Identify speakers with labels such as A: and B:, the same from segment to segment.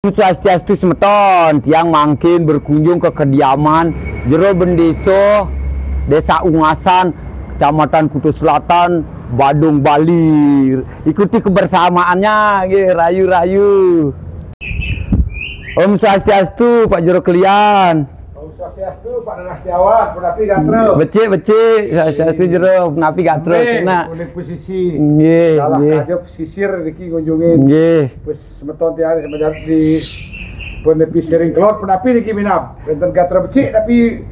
A: Swastiastu semeton, tiang mangkin berkunjung ke kediaman Jero Bendeso, Desa Ungasan, Kecamatan Kutu Selatan, Badung, Bali. Ikuti kebersamaannya, rayu-rayu. Om Swastiastu, Pak Jero Kelian.
B: Om Swastiastu, Pak Nanastiawan, Penapi Gatra.
A: Bece, Swastiastu Jero, Penapi Gatra.
B: Nah, kulit posisi. Salah aja pesisir Riki kunjungin. Pus semeton tiari semenjak di penepi sering kelot penapi Riki minam. Benten Gatra becik tapi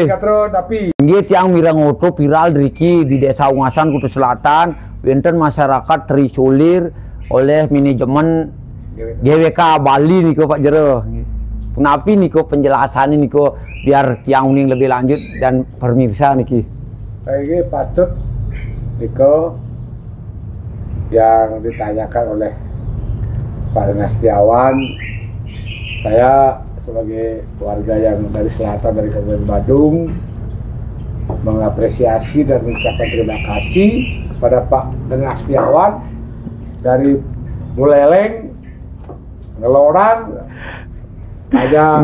B: Gatra tapi.
A: Tiang Mirangoto viral Riki di Desa Ungasan Kutu Selatan. Benten masyarakat terisolir oleh manajemen GWK Bali niko Pak Jero. Kenapa niko penjelasan niko biar tiang uning lebih lanjut dan pemirsa niki.
B: Kayak patut niko yang ditanyakan oleh Pak Nanastiawan. Saya sebagai warga yang dari selatan dari Kabupaten Badung mengapresiasi dan mengucapkan terima kasih kepada Pak Nanastiawan dari Buleleng, Ngelorang aja.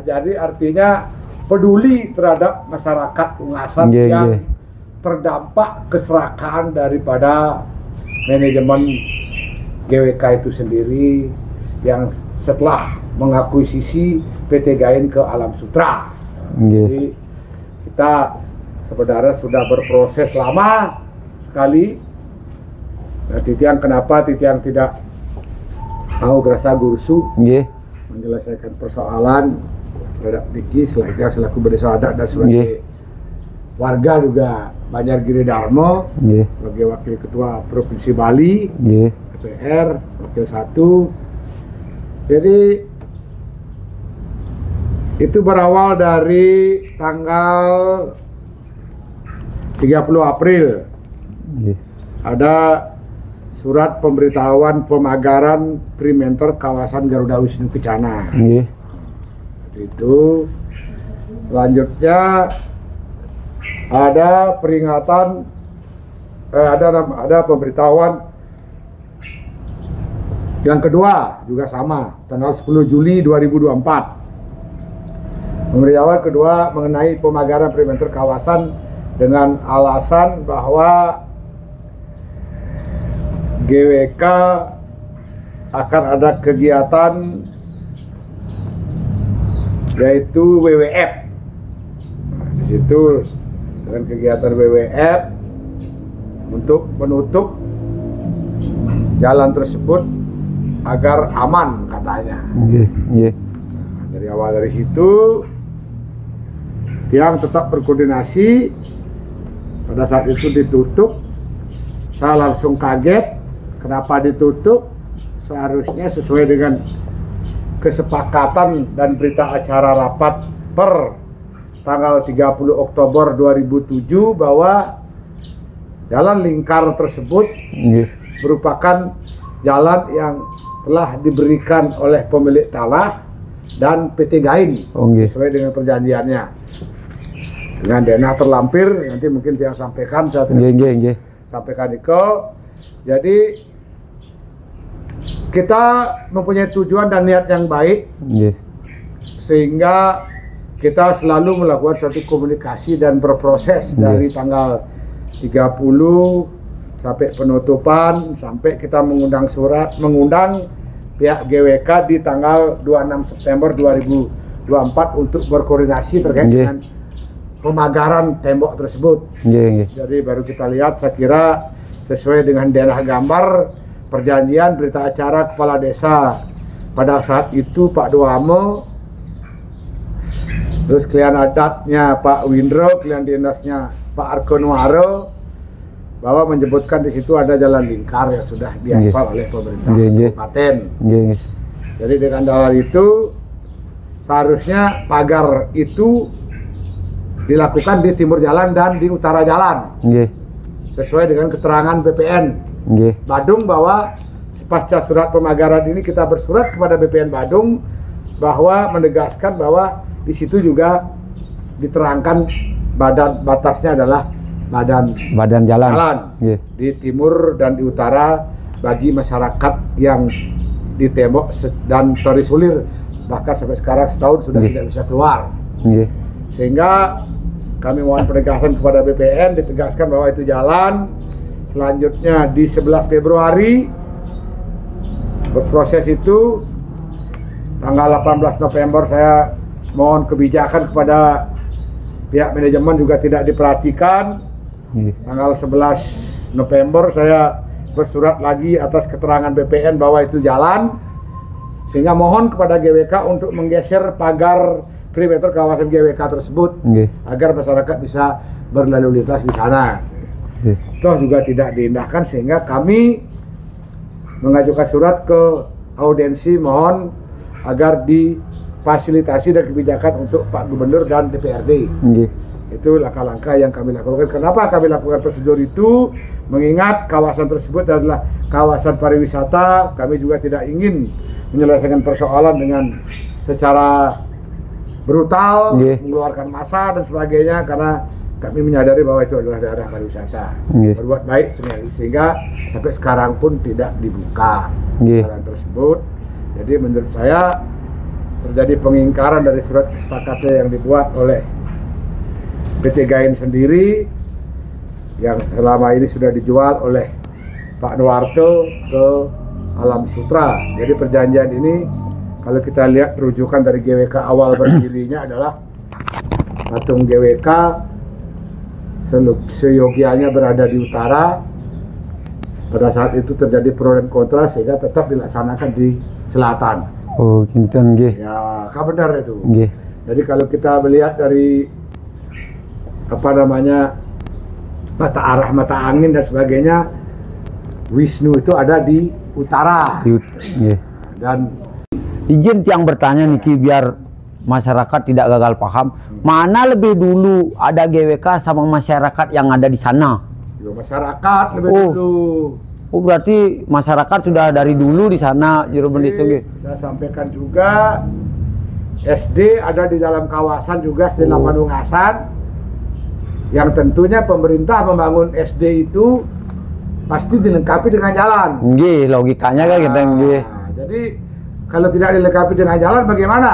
B: Jadi artinya peduli terhadap masyarakat Ungasan yang terdampak keserakahan daripada manajemen GWK itu sendiri yang setelah mengakuisisi PT Gain ke Alam Sutra. Jadi kita sebenarnya sudah berproses lama sekali. Nah, Titiang kenapa Titiang tidak mau gerasa gurusu menyelesaikan persoalan terhadap Diki selaku berdesa adat dan sebagai warga juga Banjargiri Darmo, sebagai wakil ketua Provinsi Bali, DPR, wakil 1. Jadi itu berawal dari tanggal 30 April. Ada surat pemberitahuan pemagaran Primentor kawasan Garuda Wisnu Kencana. Itu selanjutnya ada peringatan, ada pemberitahuan yang kedua juga sama tanggal 10 Juli 2024. Pemberitahuan kedua mengenai pemagaran Primentor kawasan dengan alasan bahwa GWK akan ada kegiatan yaitu WWF. Di situ dengan kegiatan WWF untuk menutup jalan tersebut agar aman katanya. Dari awal dari situ tiang tetap berkoordinasi. Pada saat itu ditutup, saya langsung kaget. Kenapa ditutup? Seharusnya sesuai dengan kesepakatan dan berita acara rapat per tanggal 30 Oktober 2007 bahwa jalan lingkar tersebut merupakan jalan yang telah diberikan oleh pemilik tanah dan PT Gain sesuai dengan perjanjiannya. Dengan dana terlampir nanti mungkin tiang sampaikan saat ini. Sampaikan Niko. Jadi kita mempunyai tujuan dan niat yang baik, sehingga kita selalu melakukan suatu komunikasi dan berproses dari tanggal 30 sampai penutupan, sampai kita mengundang pihak GWK di tanggal 26 September 2024 untuk berkoordinasi terkait dengan pemagaran tembok tersebut. Jadi baru kita lihat, saya kira sesuai dengan daerah gambar perjanjian berita acara kepala desa pada saat itu Pak Duamo, terus klien adatnya Pak Windro, klien dinasnya Pak Arkonuaro, bahwa menyebutkan di situ ada jalan lingkar yang sudah diaspal oleh pemerintah kabupaten. Jadi dengan dalil itu seharusnya pagar itu dilakukan di timur jalan dan di utara jalan, sesuai dengan keterangan BPN Badung bahwa pasca surat pemagaran ini kita bersurat kepada BPN Badung bahwa menegaskan bahwa di situ juga diterangkan badan batasnya adalah badan jalan di timur dan di utara bagi masyarakat yang di tembok dan terisolir, bahkan sampai sekarang setahun sudah tidak bisa keluar. Sehingga kami mohon penegasan kepada BPN, ditegaskan bahwa itu jalan. Selanjutnya di 11 Februari berproses itu, tanggal 18 November saya mohon kebijakan kepada pihak manajemen juga tidak diperhatikan. Tanggal 11 November saya bersurat lagi atas keterangan BPN bahwa itu jalan, sehingga mohon kepada GWK untuk menggeser pagar perimeter kawasan GWK tersebut agar masyarakat bisa berlalu lintas di sana. Toh juga tidak diindahkan, sehingga kami mengajukan surat ke audiensi mohon agar difasilitasi dan kebijakan untuk Pak Gubernur dan DPRD. Itu langkah-langkah yang kami lakukan. Kenapa kami lakukan prosedur itu? Mengingat kawasan tersebut adalah kawasan pariwisata, kami juga tidak ingin menyelesaikan persoalan dengan secara brutal, mengeluarkan massa dan sebagainya, karena kami menyadari bahwa itu adalah daerah pariwisata. Berbuat baik sehingga sampai sekarang pun tidak dibuka jalan tersebut. Jadi menurut saya terjadi pengingkaran dari surat kesepakatan yang dibuat oleh PT Gain sendiri, yang selama ini sudah dijual oleh Pak Nuarto ke Alam Sutra. Jadi perjanjian ini kalau kita lihat rujukan dari GWK awal berdirinya adalah patung GWK seyogianya berada di utara. Pada saat itu terjadi pro dan kontra sehingga tetap dilaksanakan di selatan.
A: Oh, kinten nggih.
B: Ya, benar itu.
A: Nggih.
B: Jadi kalau kita melihat dari apa namanya mata arah mata angin dan sebagainya, Wisnu itu ada di utara. Dan
A: izin yang bertanya Niki biar masyarakat tidak gagal paham, mana lebih dulu ada GWK sama masyarakat yang ada di sana?
B: Masyarakat lebih dulu.
A: Oh, berarti masyarakat sudah dari dulu di sana, Jero Bendeso.
B: Saya sampaikan juga SD ada di dalam kawasan juga, SD Lapanungasan, yang tentunya pemerintah membangun SD itu pasti dilengkapi dengan jalan.
A: Nggih, logikanya kan kita nggih.
B: Jadi kalau tidak dilengkapi dengan jalan, bagaimana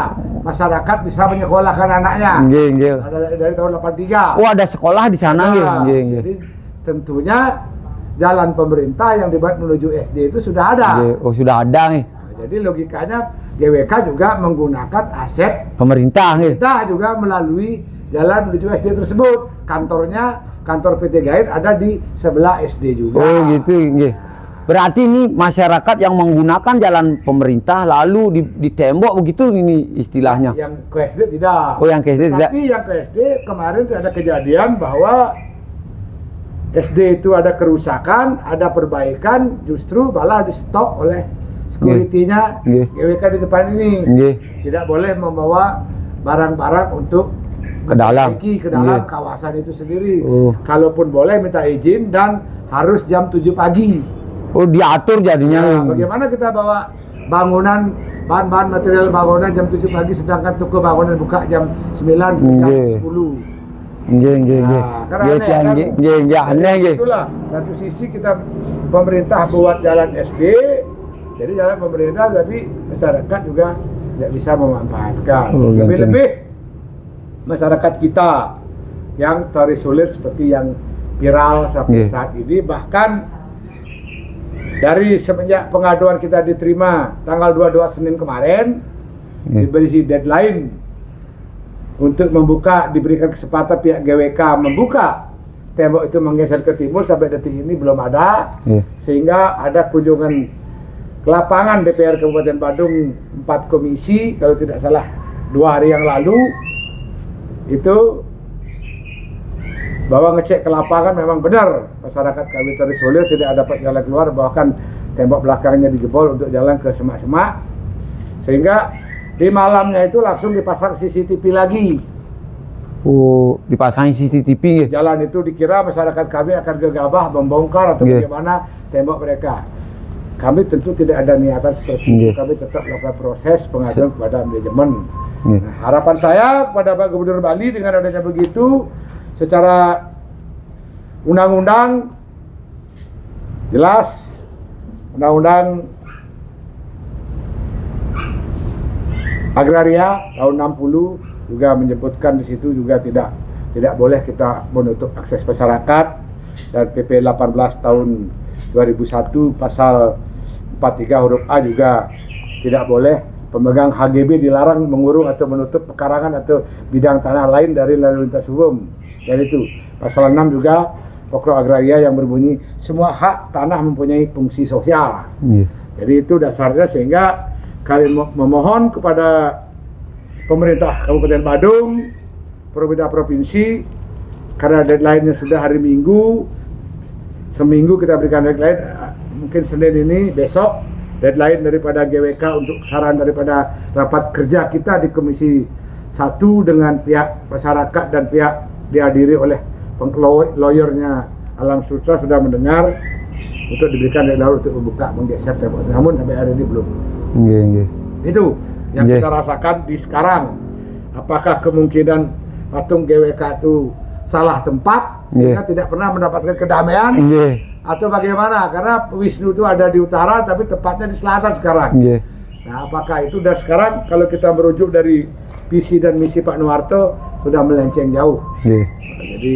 B: masyarakat bisa menyekolahkan anaknya?
A: Nggih.
B: Ada dari tahun 83.
A: Oh, ada sekolah di sana nggih.
B: Jadi tentunya jalan pemerintah yang dibuat menuju SD itu sudah ada.
A: Oh, sudah ada nih.
B: Nah, jadi logikanya GWK juga menggunakan aset
A: pemerintah nih.
B: Pemerintah juga melalui jalan menuju SD tersebut. Kantor PT Gain ada di sebelah SD juga.
A: Oh, gitu nggih. Berarti ini masyarakat yang menggunakan jalan pemerintah lalu ditembok begitu ini istilahnya.
B: Yang ke SD tidak.
A: Oh, yang ke SD tidak.
B: Tapi yang ke SD kemarin ada kejadian bahwa SD itu ada kerusakan, ada perbaikan, justru malah di stop oleh security-nya GWK di depan ini. Tidak boleh membawa barang-barang untuk
A: ke dalam
B: kawasan itu sendiri. Kalaupun boleh minta izin dan harus jam 7 pagi.
A: Oh, diatur jadinya.
B: Nah, bagaimana kita bawa bangunan, bahan-bahan material bangunan jam 7 pagi sedangkan toko bangunan buka jam 9, jam 10.
A: Nggih. Aneh nggih.
B: Itulah satu sisi kita pemerintah buat jalan SD, jadi jalan pemerintah tapi masyarakat juga tidak bisa memanfaatkan. Lebih-lebih masyarakat kita yang terisolir seperti yang viral sampai saat ini, bahkan dari semenjak pengaduan kita diterima tanggal 22 Senin kemarin, diberi deadline untuk diberikan kesempatan pihak GWK membuka tembok itu menggeser ke timur, sampai detik ini belum ada. Sehingga ada kunjungan ke lapangan DPR Kabupaten Badung 4 komisi, kalau tidak salah 2 hari yang lalu, itu bahwa ngecek ke lapangan memang benar masyarakat kami terisolir tidak dapat jalan keluar, bahkan tembok belakangnya dijebol untuk jalan ke semak-semak, sehingga di malamnya itu langsung dipasang CCTV lagi.
A: Oh, dipasang CCTV.
B: Jalan itu dikira masyarakat kami akan gegabah membongkar atau bagaimana tembok mereka. Kami tentu tidak ada niatan seperti itu. Kami tetap melakukan proses pengaduan kepada manajemen. Nah, harapan saya kepada Pak Gubernur Bali dengan adanya begitu, secara undang-undang, jelas undang-undang Agraria tahun 60 juga menyebutkan di situ juga tidak boleh kita menutup akses masyarakat, dan PP 18 tahun 2001 pasal 43 huruf A juga tidak boleh pemegang HGB dilarang mengurung atau menutup pekarangan atau bidang tanah lain dari lalu lintas umum. Dan itu pasal 6 juga pokok agraria yang berbunyi semua hak tanah mempunyai fungsi sosial. Jadi itu dasarnya, sehingga kami memohon kepada pemerintah Kabupaten Badung, pemerintah provinsi, karena deadline-nya sudah hari Minggu, seminggu kita berikan deadline, mungkin Senin ini, besok deadline daripada GWK untuk saran daripada rapat kerja kita di Komisi 1 dengan pihak masyarakat dan pihak dihadiri oleh lawyernya Alam Sutra sudah mendengar untuk diberikan deadline untuk membuka menggeser tembok, namun sampai hari ini belum. Itu yang kita rasakan di sekarang. Apakah kemungkinan patung GWK itu salah tempat sehingga tidak pernah mendapatkan kedamaian, atau bagaimana? Karena Wisnu itu ada di utara tapi tepatnya di selatan sekarang. Nah, apakah itu? Dan sekarang kalau kita merujuk dari visi dan misi Pak Nuwarto sudah melenceng jauh. Jadi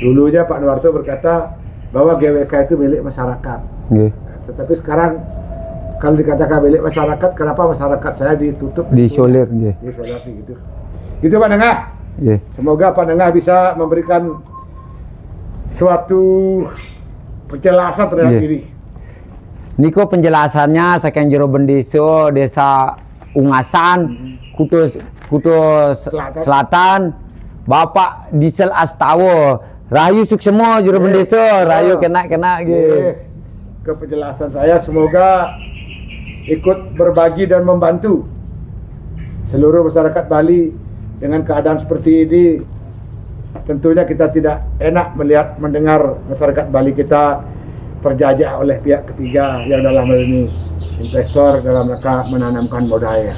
B: dulunya Pak Nuwarto berkata bahwa GWK itu milik masyarakat. Tetapi sekarang kalau dikatakan milik masyarakat, kenapa masyarakat saya ditutup?
A: Diisolir,
B: diisolasi gitu. Gitu Pak Nengah. Semoga Pak Nengah bisa memberikan suatu penjelasan terhadap diri.
A: Niko penjelasannya saking jero bendeso desa Ungasan, Kutus Selatan, Bapak Diesel Astawa, Rahayu Suksemo jero bendeso, Rahayu kena gitu.
B: Ke penjelasan saya, semoga ikut berbagi dan membantu seluruh masyarakat Bali dengan keadaan seperti ini. Tentunya kita tidak enak mendengar masyarakat Bali kita terjajah oleh pihak ketiga yang dalam hal ini investor dalam rangka menanamkan modalnya.